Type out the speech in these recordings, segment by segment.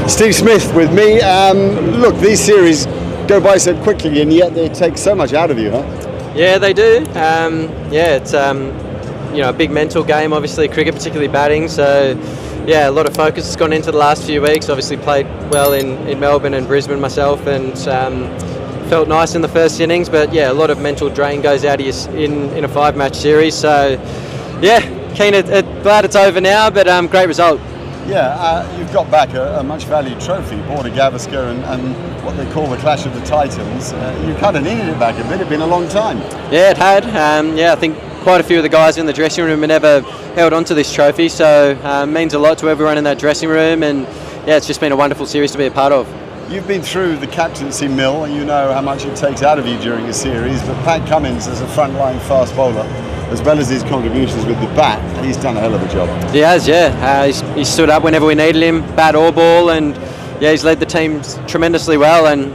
Steve Smith with me. Look, these series go by so quickly and yet they take so much out of you, huh? Yeah, they do. It's a big mental game, obviously, cricket, particularly batting. So, yeah, a lot of focus has gone into the last few weeks. Obviously played well in Melbourne and Brisbane myself and felt nice in the first innings. But, yeah, a lot of mental drain goes out of you in a 5-match series. So, yeah, glad it's over now, but great result. Yeah, you've got back a much valued trophy, bought a Gavasger and what they call the Clash of the Titans. You kind of needed it back a bit. It'd been a long time. Yeah, it had. I think quite a few of the guys in the dressing room have never held on to this trophy, so it means a lot to everyone in that dressing room, and yeah, it's just been a wonderful series to be a part of. You've been through the captaincy mill, and you know how much it takes out of you during a series, but Pat Cummins as a frontline fast bowler, as well as his contributions with the bat, he's done a hell of a job. He has, yeah. He's stood up whenever we needed him, bat or ball, and yeah, he's led the team tremendously well, and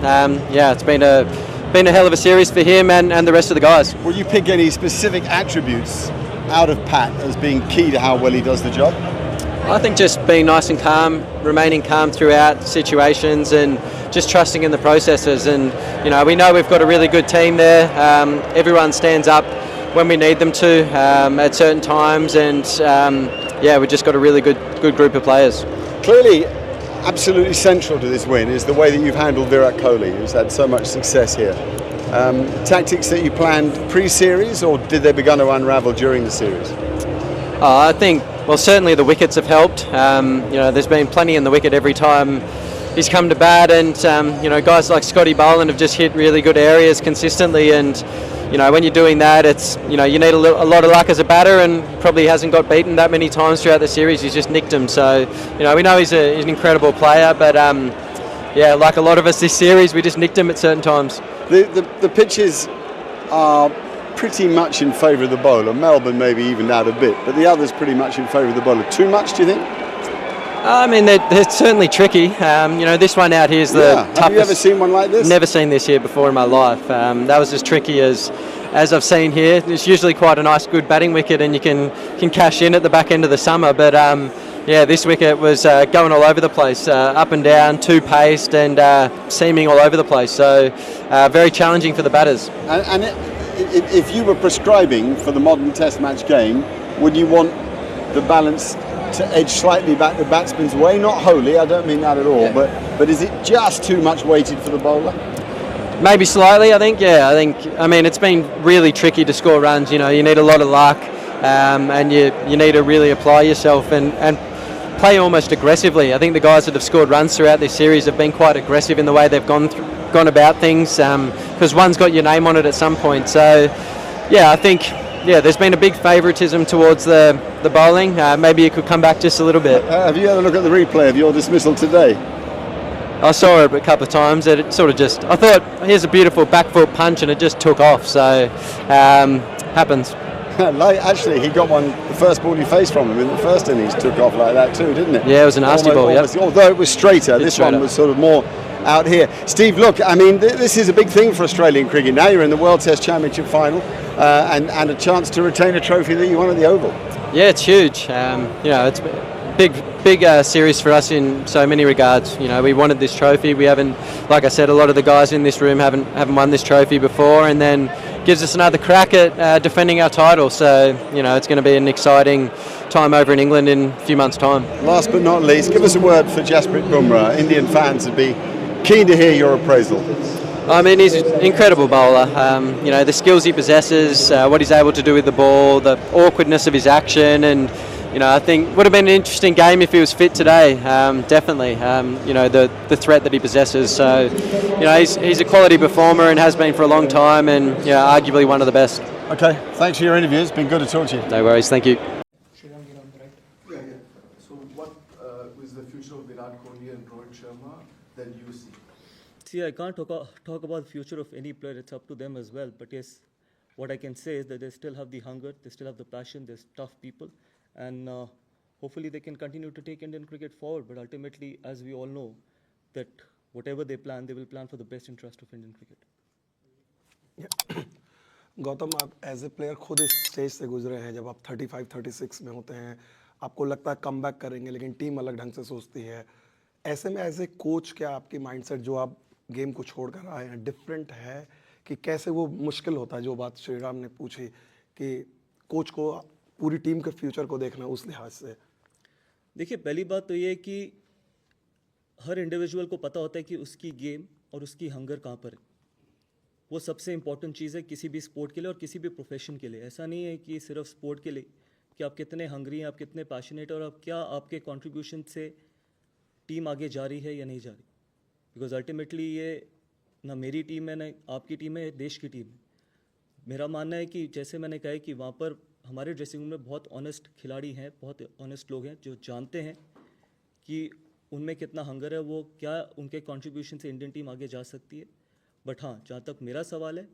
it's been a hell of a series for him and the rest of the guys. Will you pick any specific attributes out of Pat as being key to how well he does the job? I think just being nice and calm, remaining calm throughout situations, and just trusting in the processes. And we know we've got a really good team there. Everyone stands up when we need them to at certain times, and we've just got a really good group of players. Clearly, absolutely central to this win is the way that you've handled Virat Kohli, who's had so much success here. Tactics that you planned pre-series, or did they begin to unravel during the series? I think, well, certainly the wickets have helped. There's been plenty in the wicket every time he's come to bat, and guys like Scotty Boland have just hit really good areas consistently, and when you're doing that, it's you need a lot of luck as a batter, and probably hasn't got beaten that many times throughout the series. He's just nicked them. So we know he's an incredible player, but like a lot of us this series, we just nicked him at certain times. The pitches are pretty much in favour of the bowler. Melbourne maybe evened out a bit, but the others pretty much in favour of the bowler. Too much, do you think? I mean, they're certainly tricky. This one out here is the toughest. Have you ever seen one like this? Never seen this here before in my life. That was as tricky as I've seen here. It's usually quite a nice, good batting wicket, and you can cash in at the back end of the summer. But this wicket was going all over the place, up and down, two-paced, and seaming all over the place. So very challenging for the batters. And if you were prescribing for the modern Test match game, would you want the balance to edge slightly back the batsman's way? Not wholly, I don't mean that at all, but is it just too much weighted for the bowler? Maybe slightly, I think. It's been really tricky to score runs. You need a lot of luck, and you need to really apply yourself and play almost aggressively. I think the guys that have scored runs throughout this series have been quite aggressive in the way they've gone about things, because one's got your name on it at some point. So I think there's been a big favouritism towards the bowling. Maybe it could come back just a little bit. Have you had a look at the replay of your dismissal today? I saw it a couple of times, and it sort of just, I thought, here's a beautiful back foot punch, and it just took off. So happens. Actually, he got one, the first ball he faced from him in the first innings took off like that too, didn't it? Yeah, it was a nasty ball, yeah. Although it was straighter, this one was sort of more out here. Steve, look, I mean, this is a big thing for Australian cricket. Now you're in the World Test Championship final, and a chance to retain a trophy that you won at the Oval. Yeah, it's huge. It's a big series for us in so many regards. We wanted this trophy. We haven't, like I said, a lot of the guys in this room haven't won this trophy before, and then gives us another crack at defending our title. So, it's going to be an exciting time over in England in a few months' time. Last but not least, give us a word for Jasprit Bumrah. Indian fans would be keen to hear your appraisal. I mean, he's an incredible bowler. The skills he possesses, what he's able to do with the ball, the awkwardness of his action, and I think would have been an interesting game if he was fit today. Definitely. The threat that he possesses. So, he's a quality performer and has been for a long time, and arguably one of the best. Okay, thanks for your interview. It's been good to talk to you. No worries. Thank you. So, what is the future of Virat Kohli and Rohit Sharma that you see? See, I can't talk about the future of any player. It's up to them as well. But yes, what I can say is that they still have the hunger, they still have the passion, they're tough people. And hopefully they can continue to take Indian cricket forward. But ultimately, as we all know, that whatever they plan, they will plan for the best interest of Indian cricket. Gautam, आप as a player खुद इस stage से गुजरे हैं जब आप 35-36 में होते हैं, आपको लगता है कम बैक करेंगे, लेकिन टीम अलग ढंग से सोचती है, ऐसे में एज ए कोच क्या आपकी माइंडसेट जो आप गेम को छोड़ कर आए हैं डिफरेंट है कि कैसे वो मुश्किल होता है जो बात श्रीराम ने पूछी कि कोच को पूरी टीम के फ्यूचर को देखना उस लिहाज से? देखिए, पहली बात तो ये है कि हर इंडिविजुअल को पता होता है कि उसकी गेम और उसकी हंगर कहाँ पर है। वो सबसे इंपॉर्टेंट चीज़ है किसी भी स्पोर्ट के लिए और किसी भी प्रोफेशन के लिए। ऐसा नहीं है कि सिर्फ स्पोर्ट के लिए कि आप कितने हंगरी हैं, आप कितने पैशनेट हैं और आप क्या आपके कंट्रीब्यूशन से टीम आगे जा रही है या नहीं जा रही। बिकॉज अल्टीमेटली ये ना मेरी टीम है ना आपकी टीम है, देश की टीम है। मेरा मानना है कि जैसे मैंने कहा है कि वहाँ पर हमारे ड्रेसिंग रूम में बहुत ऑनेस्ट खिलाड़ी हैं, बहुत ऑनेस्ट लोग हैं जो जानते हैं कि उनमें कितना हंगर है, वो क्या उनके कंट्रीब्यूशन से इंडियन टीम आगे जा सकती है। बट हाँ, जहाँ तक मेरा सवाल है,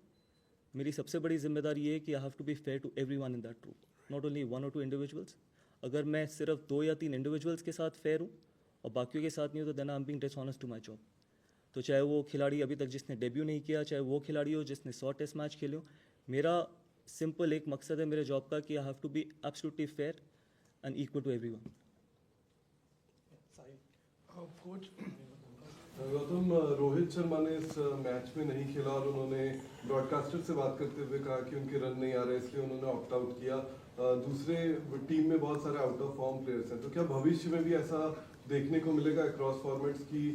मेरी सबसे बड़ी जिम्मेदारी ये है कि I have to be fair to everyone in that room, not only 1 or 2 individuals. अगर मैं सिर्फ 2 या 3 इंडिविजुअल्स के साथ फेयर हूँ और बाकियों के साथ नहीं हूँ तो then I am being dishonest to my job. तो चाहे वो खिलाड़ी अभी तक जिसने डेब्यू नहीं किया, चाहे वो खिलाड़ी हो जिसने 100 टेस्ट मैच खेले हो, मेरा सिंपल एक मकसद है मेरे जॉब का कि I have to be absolutely fair and equal to everyone. Coach Gautam, Rohit Sharma ने इस मैच में नहीं खेला और उन्होंने ब्रॉडकास्टर से बात करते हुए कहा कि उनके रन नहीं आ रहे इसलिए उन्होंने ऑप्ट आउट किया। दूसरे टीम में बहुत सारे आउट ऑफ फॉर्म प्लेयर्स हैं, तो क्या भविष्य में भी ऐसा देखने को मिलेगा अक्रॉस फॉर्मेट्स की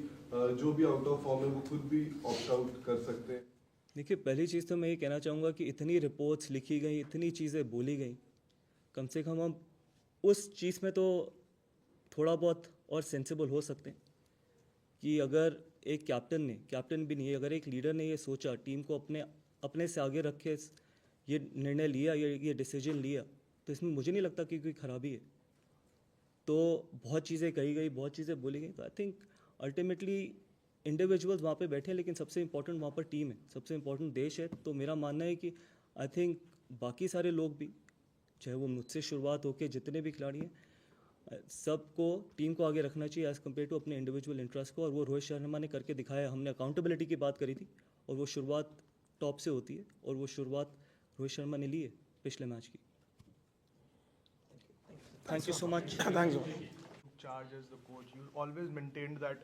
जो भी आउट ऑफ फॉर्म है वो खुद भी ऑप्ट आउट कर सकते हैं? देखिए, पहली चीज़ तो मैं ये कहना चाहूँगा कि इतनी रिपोर्ट्स लिखी गई, इतनी चीज़ें बोली गई, कम से कम हम उस चीज़ में तो थोड़ा बहुत और सेंसिबल हो सकते हैं कि अगर एक कैप्टन भी नहीं है, अगर एक लीडर ने ये सोचा टीम को अपने से आगे रख के ये निर्णय लिया, ये डिसीजन लिया, तो इसमें मुझे नहीं लगता कि कोई खराबी है। तो बहुत चीज़ें कही गई, बहुत चीज़ें बोली गई, तो आई थिंक अल्टीमेटली इंडिविजुअल्स वहाँ पे बैठे हैं, लेकिन सबसे इंपॉर्टेंट वहाँ पर टीम है, सबसे इंपॉर्टेंट देश है। तो मेरा मानना है कि आई थिंक बाकी सारे लोग भी, चाहे वो मुझसे शुरुआत होकर जितने भी खिलाड़ी हैं, सबको टीम को आगे रखना चाहिए एज़ कम्पेयर टू अपने इंडिविजुअल इंटरेस्ट को। और वो रोहित शर्मा ने करके दिखाया। हमने अकाउंटेबिलिटी की बात करी थी और वो शुरुआत टॉप से होती है और वो शुरुआत रोहित शर्मा ने ली है पिछले मैच की। Thank you so much. Charge as the coach, you always maintained that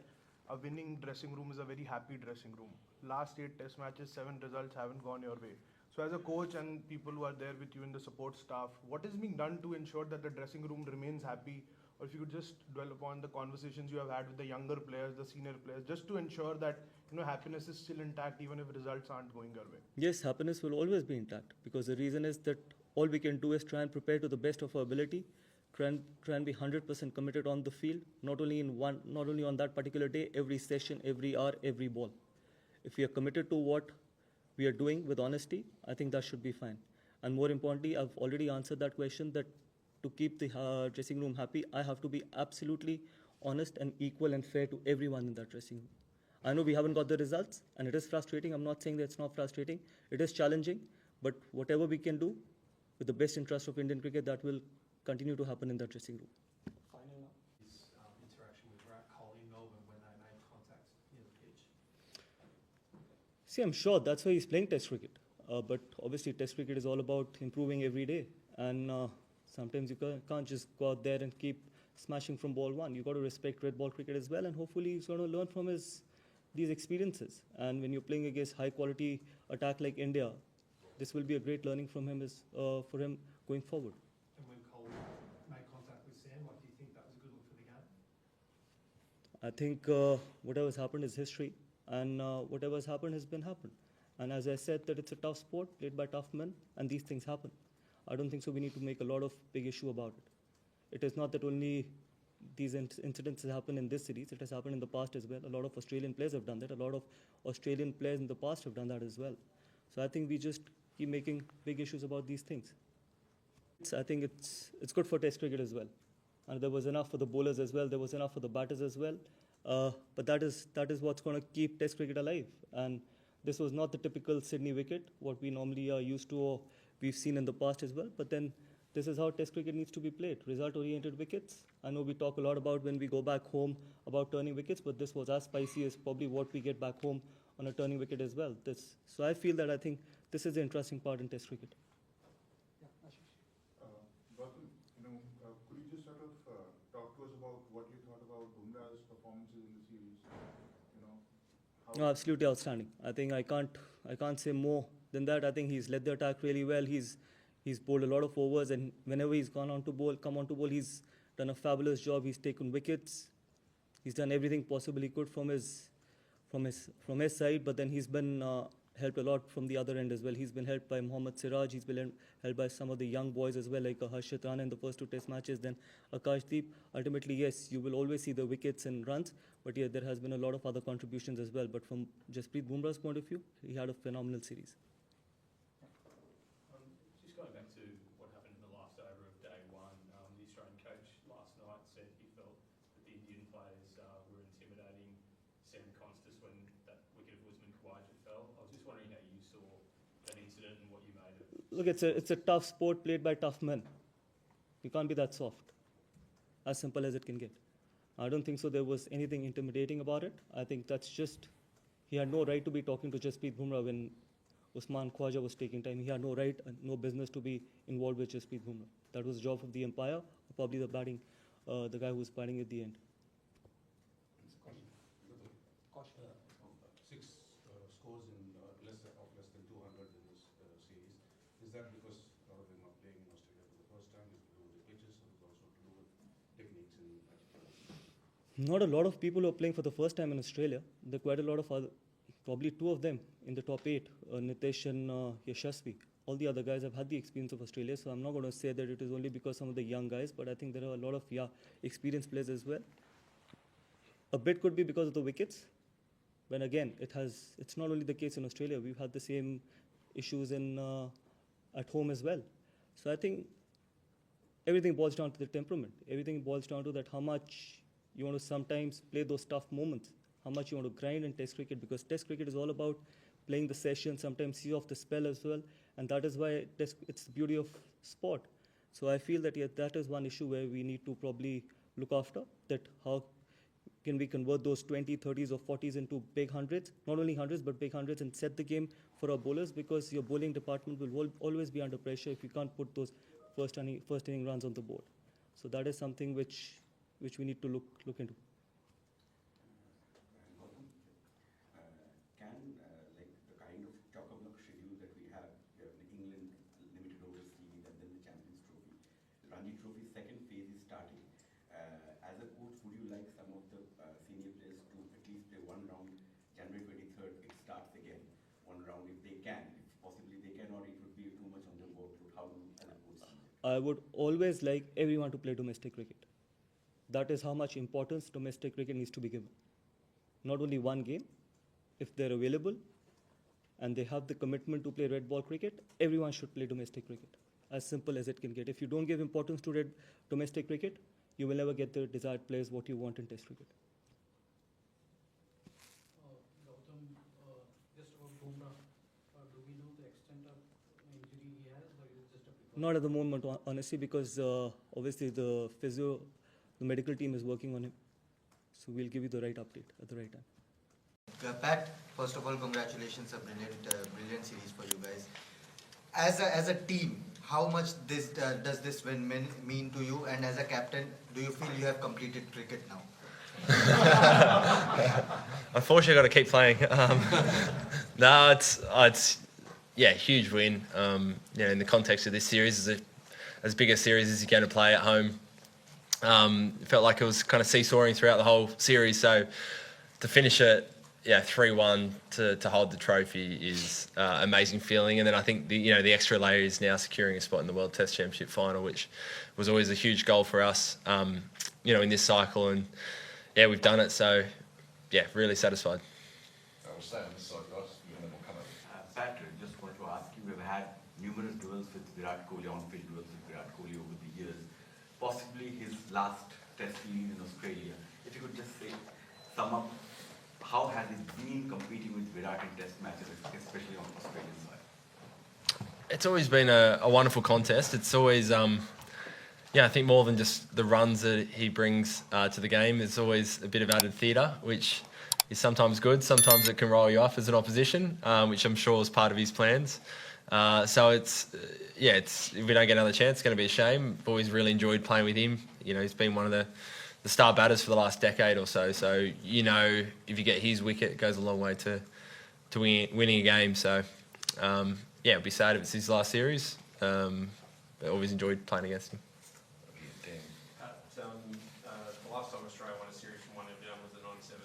a winning dressing room is a very happy dressing room. Last 8 test matches, 7 results haven't gone your way. So as a coach and people who are there with you in the support staff, what is being done to ensure that the dressing room remains happy? Or if you could just dwell upon the conversations you have had with the younger players, the senior players, just to ensure that happiness is still intact even if results aren't going your way. Yes, happiness will always be intact because the reason is that all we can do is try and prepare to the best of our ability, try and be 100% committed on the field, not only on that particular day, every session, every hour, every ball. If we are committed to what we are doing with honesty, I think that should be fine. And more importantly, I've already answered that question, that to keep the dressing room happy, I have to be absolutely honest and equal and fair to everyone in that dressing room. I know we haven't got the results, and it is frustrating. I'm not saying that it's not frustrating. It is challenging, but whatever we can do with the best interest of Indian cricket, that will continue to happen in that dressing room. Interaction with Virat Kohli in Melbourne when they made contact near the pitch. See, I'm sure that's why he's playing Test cricket. But obviously, Test cricket is all about improving every day, and sometimes you can't just go out there and keep smashing from ball one. You got to respect red ball cricket as well, and hopefully he's going to learn from these experiences. And when you're playing against high quality attack like India, this will be a great learning from him for him going forward. And when Kohli made contact with Sam, do you think that was a good look for the game? I think whatever's happened is history, and whatever's happened has been happened. And as I said, that it's a tough sport played by tough men, and these things happen. I don't think so we need to make a lot of big issue about it. It is not that only these incidents happen in this series, it has happened in the past as well. A lot of Australian players have done that. A lot of Australian players in the past have done that as well. So I think we just keep making big issues about these things. I think it's good for Test cricket as well. And there was enough for the bowlers as well. There was enough for the batters as well. But that is what's going to keep Test cricket alive. And this was not the typical Sydney wicket, what we normally are used to or we've seen in the past as well. But then this is how Test cricket needs to be played, result-oriented wickets. I know we talk a lot about when we go back home about turning wickets, but this was as spicy as probably what we get back home on a turning wicket as well. So I feel that I think this is the interesting part in Test cricket. Gautam, could you just sort of talk to us about what you thought about Bumrah's performances in the No, absolutely outstanding. I think I can't say more than that. I think he's led the attack really well. He's bowled a lot of overs, and whenever he's come on to bowl, he's done a fabulous job. He's taken wickets. He's done everything possible he could from his side, but then he's been helped a lot from the other end as well. He's been helped by Mohammad Siraj. He's been helped by some of the young boys as well, like Harshit Rana in the first 2 Test matches, then Akashdeep. Ultimately, yes, you will always see the wickets and runs, but yeah, there has been a lot of other contributions as well. But from Jasprit Bumrah's point of view, he had a phenomenal series. Just going back to what happened in the last over of day one, the Australian coach last night said he felt that the Indian players were intimidating Sam Constas when that wicket of Usman Khawaja fell. I was just wondering how you saw that incident and what you made of it. Look, it's a tough sport played by tough men. You can't be that soft. As simple as it can get. I don't think so there was anything intimidating about it. I think that's just, he had no right to be talking to Jasprit Bumrah when Usman Khawaja was taking time. He had no right and no business to be involved with Jasprit Bumrah. That was the job of the umpire, probably the guy who was batting at the end. Six scores in less than 200 in this series. Is that because a lot of them are playing in Australia for the first time? Is it to do with the pitches, or is it also to do with techniques in match? Not a lot of people who are playing for the first time in Australia. There are quite a lot of other, probably 2 of them in the top 8, Nitesh and Yashasvi. All the other guys have had the experience of Australia, so I'm not going to say that it is only because some of the young guys, but I think there are a lot of experienced players as well. A bit could be because of the wickets. When again, it's not only the case in Australia. We've had the same issues at home as well. So I think everything boils down to the temperament. Everything boils down to that how much you want to sometimes play those tough moments, how much you want to grind in Test cricket, because Test cricket is all about playing the session, sometimes see off the spell as well, and that is why it's the beauty of sport. So I feel that that is one issue where we need to probably look after, that how can we convert those 20, 30s or 40s into big hundreds, not only hundreds but big hundreds, and set the game for our bowlers, because your bowling department will always be under pressure if you can't put those first inning runs on the board. So that is something which we need to look into. Can like the kind of chock-a-block schedule that we have the England limited over series and then the Champions Trophy, the Ranji Trophy second phase is starting. As a coach, would you like some of the senior players to at least play one round? January 23rd, it starts again. One round if they can, if possibly they can, or it would be too much on the workload. How do you as a coach see that? I would always like everyone to play domestic cricket. That is how much importance domestic cricket needs to be given. Not only one game, if they're available and they have the commitment to play red ball cricket, everyone should play domestic cricket. As simple as it can get. If you don't give importance to domestic cricket, you will never get the desired players what you want in Test cricket. Gautam, just about Bumrah, do we know the extent of injury he has, or is it just a precaution? Not at the moment, honestly, because obviously the physio, the medical team is working on him. So we'll give you the right update at the right time. Pat, first of all, congratulations, a brilliant series for you guys. As a team, how much does this win mean to you? And as a captain, do you feel you have completed cricket now? Unfortunately, I've got to keep playing. No, it's huge win. In the context of this series, is as big a series as you're going to play at home. It felt like it was kind of seesawing throughout the whole series. So to finish it, 3-1 to hold the trophy is amazing feeling. And then I think the extra layer is now securing a spot in the World Test Championship final, which was always a huge goal for us, in this cycle. And we've done it. So really satisfied. I will stay on this side, guys. And then we'll come over. Patrick, just wanted to ask you, we've had numerous duels with Virat Kohli, on-field duels with Virat Kohli over the years. Possibly his last Test series in Australia. If you could just sum up, how has it been competing with Virat in Test matches, especially on the Australian side? It's always been a wonderful contest. It's always, I think more than just the runs that he brings to the game. There's always a bit of added theatre, which is sometimes good. Sometimes it can roll you off as an opposition, which I'm sure is part of his plans. So if we don't get another chance, it's going to be a shame. I've always really enjoyed playing with him. He's been one of the the star batters for the last decade or so. So you know, if you get his wicket, it goes a long way to winning a game. So yeah, it'd be sad if it's his last series. But always enjoyed playing against him. The last time Australia won a series from one end down was the '97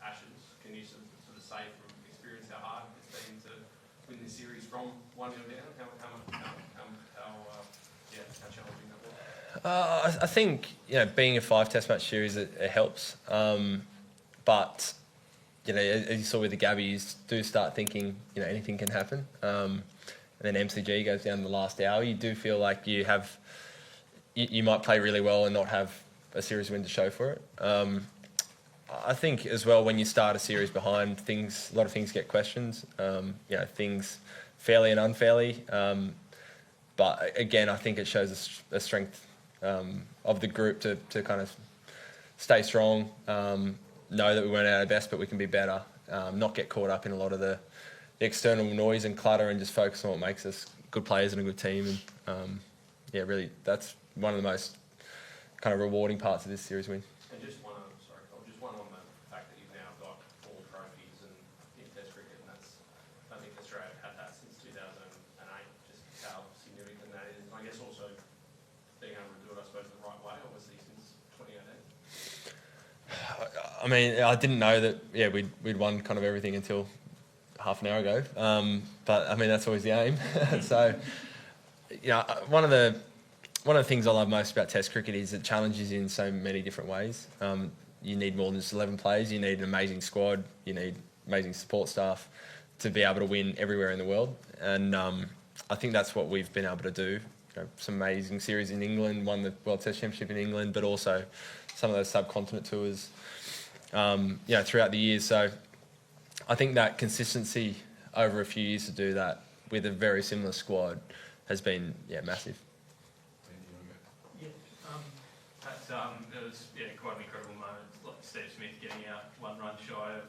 Ashes. Can you sort of say from experience how hard it's been to win this series from 1-0 down? How challenging that was? I think being a 5 Test match series it helps, but as you saw with the Gabbies, do start thinking anything can happen. And then MCG goes down in the last hour. You do feel like you might play really well and not have a series win to show for it. I think as well when you start a series behind, a lot of things get questions. Things fairly and unfairly. But again, I think it shows a strength of the group to kind of stay strong, know that we weren't at our best, but we can be better, not get caught up in a lot of the external noise and clutter and just focus on what makes us good players and a good team. And really, that's one of the most kind of rewarding parts of this series win. And just one on the fact that you've now got 4 trophies in Test cricket, and I think Australia had that since 2008. Just how significant that is. And I guess also being able to do it, I suppose, the right way, obviously since 2018. I mean, I didn't know that. We'd won kind of everything until half an hour ago. But I mean, that's always the aim. So, one of the things I love most about Test cricket is it challenges you in so many different ways. You need more than just 11 players. You need an amazing squad. You need amazing support staff to be able to win everywhere in the world. And I think that's what we've been able to do. Some amazing series in England, won the World Test Championship in England, but also some of those subcontinent tours, throughout the years. So I think that consistency over a few years to do that with a very similar squad has been massive. It was quite an incredible moment. Like Steve Smith getting out 1 run shy of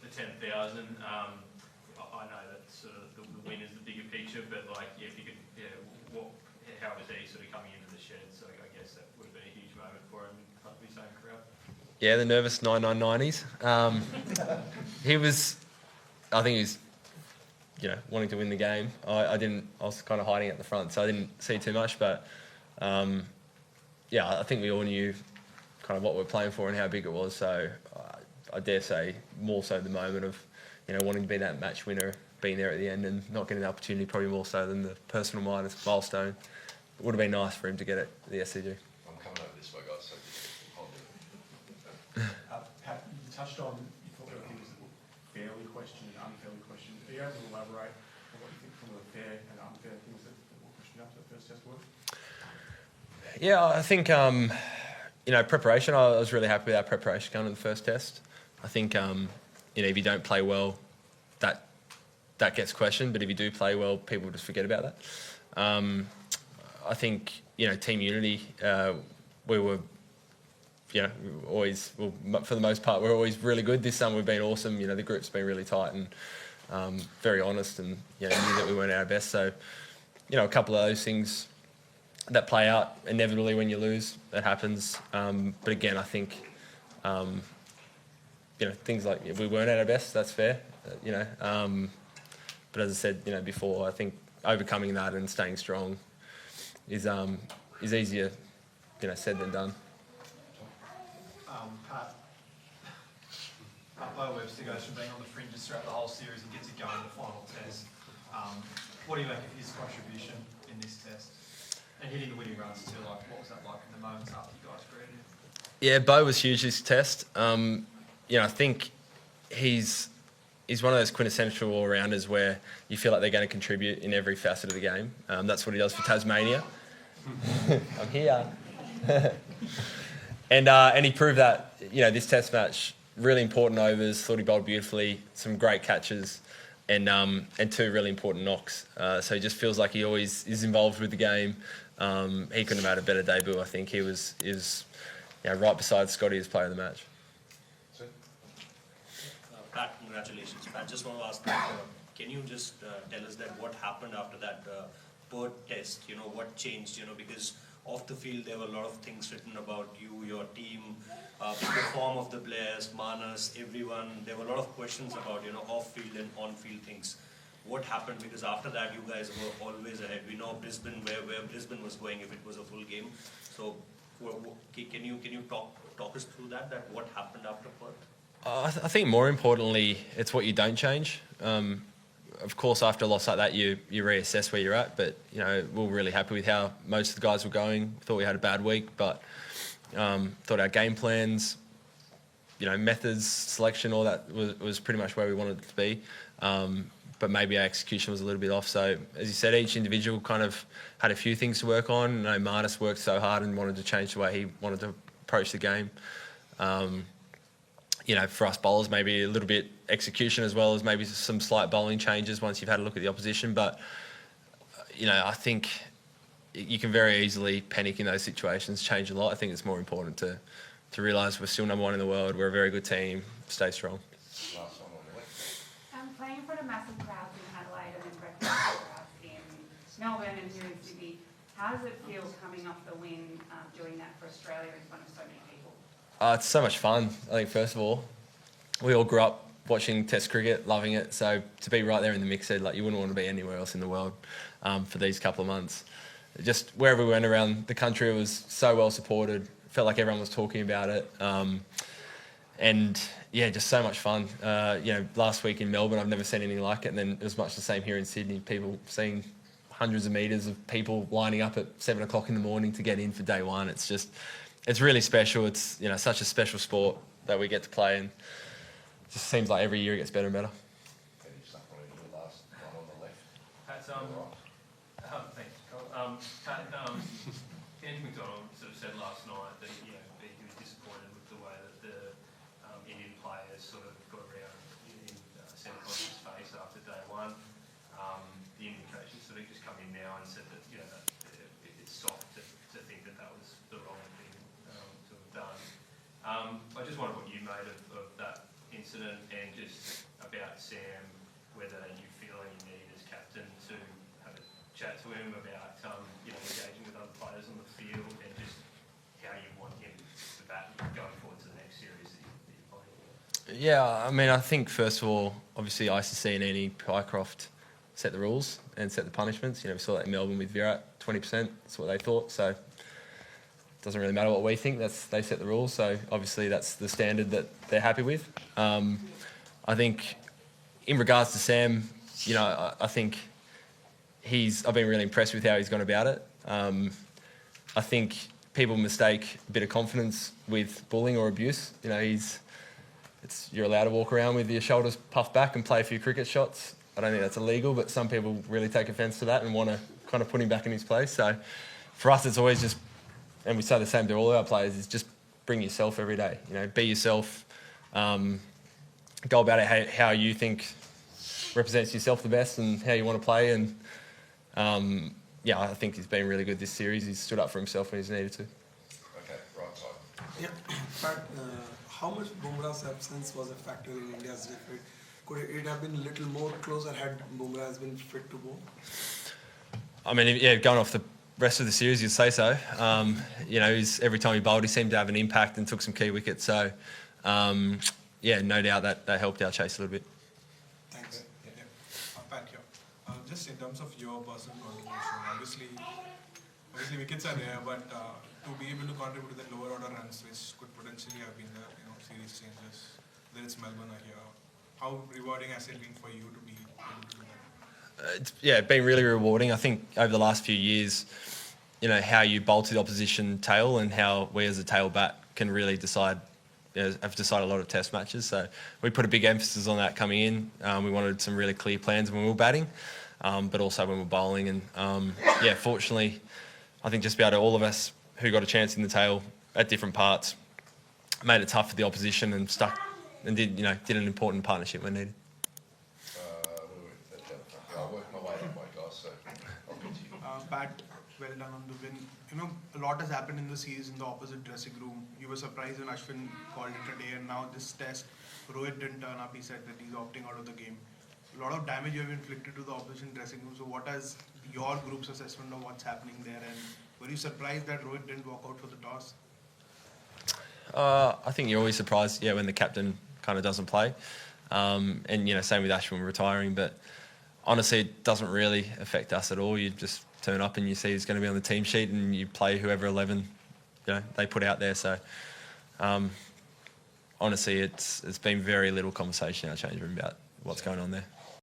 the 10,000. I know that sort of the win is the bigger picture, but if you could, how was he sort of coming into the shed? So I guess that would have been a huge moment for him in front of his own crowd. Yeah, the nervous 9990s. I think he was, wanting to win the game. I was kind of hiding at the front, so I didn't see too much, but I think we all knew kind of what we're playing for and how big it was. So I dare say more so the moment of, wanting to be that match winner, being there at the end and not getting the opportunity, probably more so than the personal milestone. It would have been nice for him to get it at the SCG. I'm coming over this way, guys, so I'll do it. Pat, you touched on, you thought there were things that were fairly questioned and unfairly questioned. Are you able to elaborate on what you think some of the fair and unfair things that were questioned after the first test were? Yeah, I think, preparation, I was really happy with our preparation going to the first test. I think, if you don't play well, that gets questioned, but if you do play well, people just forget about that. I think, team unity, we were, always, for the most part, we're always really good. This summer we've been awesome. The group's been really tight and very honest and, knew that we weren't at our best. So, a couple of those things that play out inevitably when you lose, that happens. But again, I think, things like if we weren't at our best, that's fair, but as I said, before, I think overcoming that and staying strong is easier, said than done. Pat, Webster goes from being on the fringes throughout the whole series and gets it going in the final test. What do you make of his contribution in this test? And hitting the winning runs too, what was that like in the moments after you guys created it? Yeah, Bo was huge this test. I think he's one of those quintessential all-rounders where you feel like they're going to contribute in every facet of the game. That's what he does for Tasmania. I'm here. And he proved that, this test match, really important overs, thought he bowled beautifully, some great catches, and 2 really important knocks. So he just feels like he always is involved with the game. He couldn't have had a better debut. I think he was right beside Scotty as player of the match. Pat, congratulations. Pat, just want to ask, can you just tell us that what happened after that Perth test? What changed? Because off the field, there were a lot of things written about you, your team, the form of the players, Manas, everyone. There were a lot of questions about, off-field and on-field things. What happened? Because after that, you guys were always ahead. We know Brisbane, where Brisbane was going if it was a full game. So, can you talk us through that? What happened after Perth? I think more importantly, it's what you don't change. Of course, after a loss like that, you reassess where you're at. But we're really happy with how most of the guys were going. Thought we had a bad week, but thought our game plans, methods, selection, all that was pretty much where we wanted it to be. But maybe our execution was a little bit off. So, as you said, each individual kind of had a few things to work on. I know Martis worked so hard and wanted to change the way he wanted to approach the game. For us bowlers, maybe a little bit execution as well as maybe some slight bowling changes once you've had a look at the opposition. But, I think you can very easily panic in those situations, change a lot. I think it's more important to realise we're still number one in the world. We're a very good team. Stay strong. Playing in front of massive crowds in Adelaide and then breakfast crowds in Melbourne and here in Sydney, how does it feel coming off the win, doing that for Australia in front of so many people? It's so much fun. I think, first of all, we all grew up watching Test cricket, loving it. So to be right there in the mix, you wouldn't want to be anywhere else in the world for these couple of months. Just wherever we went around the country, it was so well supported. Felt like everyone was talking about it. And yeah, just so much fun. Last week in Melbourne, I've never seen anything like it. And then it was much the same here in Sydney. People seeing hundreds of metres of people lining up at 7 o'clock in the morning to get in for day one. It's really special. It's such a special sport that we get to play, and it just seems like every year it gets better and better. Thanks, Pat, Andy McDonald sort of said last night that he was disappointed with the way that the Indian players sort of got around in Sam Cross's face after day one. The Indian coaches sort of just come in now and said that it's soft to think that was the wrong thing to have done. I just wonder what you made of that incident and just about Sam, whether you feel any need as captain to have a chat to him about engaging with other players on the field and just how you want him to bat going forward to the next series that you're playing. Yeah, I mean, I think first of all, obviously ICC and Annie Pycroft set the rules and set the punishments. We saw that in Melbourne with Virat, 20%. That's what they thought. So it doesn't really matter what we think. They set the rules. So obviously that's the standard that they're happy with. I think in regards to Sam, I think I've been really impressed with how he's gone about it. I think people mistake a bit of confidence with bullying or abuse. You're allowed to walk around with your shoulders puffed back and play a few cricket shots. I don't think that's illegal, but some people really take offence to that and want to kind of put him back in his place. So for us, it's always just, and we say the same to all our players, is just bring yourself every day. Be yourself. Go about it how you think represents yourself the best and how you want to play. And I think he's been really good this series. He's stood up for himself when he's needed to. Okay, right side. Yeah, but how much Bumrah's absence was a factor in India's defeat? Could it have been a little more closer had Bumrah has been fit to bowl? I mean, yeah, going off the rest of the series, you'd say so. Every time he bowled, he seemed to have an impact and took some key wickets. So, no doubt that helped our chase a little bit. Thanks. Pat here. Just in terms of your personal contribution, obviously wickets are there, but to be able to contribute to the lower order runs, which could potentially have been the series changes, whether it's Melbourne or here, how rewarding has it been for you to be able to do that? It's been really rewarding. I think over the last few years, how you bowl to the opposition tail and how we as a tail bat can really decide. Have decided a lot of test matches. So we put a big emphasis on that coming in. We wanted some really clear plans when we were batting, but also when we were bowling. And fortunately, I think just about all of us who got a chance in the tail at different parts made it tough for the opposition and stuck and did an important partnership when needed. I'll work my way up, guys. So I'll get to you. Pat, well done on the win. A lot has happened in the series in the opposite dressing room. You were surprised when Ashwin called it a day, and now this test, Rohit didn't turn up. He said that he's opting out of the game. A lot of damage you have inflicted to the opposition dressing room. So what is your group's assessment of what's happening there, and Were you surprised that Rohit didn't walk out for the toss? I think you're always surprised, yeah, when the captain kind of doesn't play. And, same with Ashwin retiring. But honestly, it doesn't really affect us at all. You just turn up and you see who's going to be on the team sheet and you play whoever 11, they put out there. So, honestly, it's been very little conversation in our change room about what's going on there.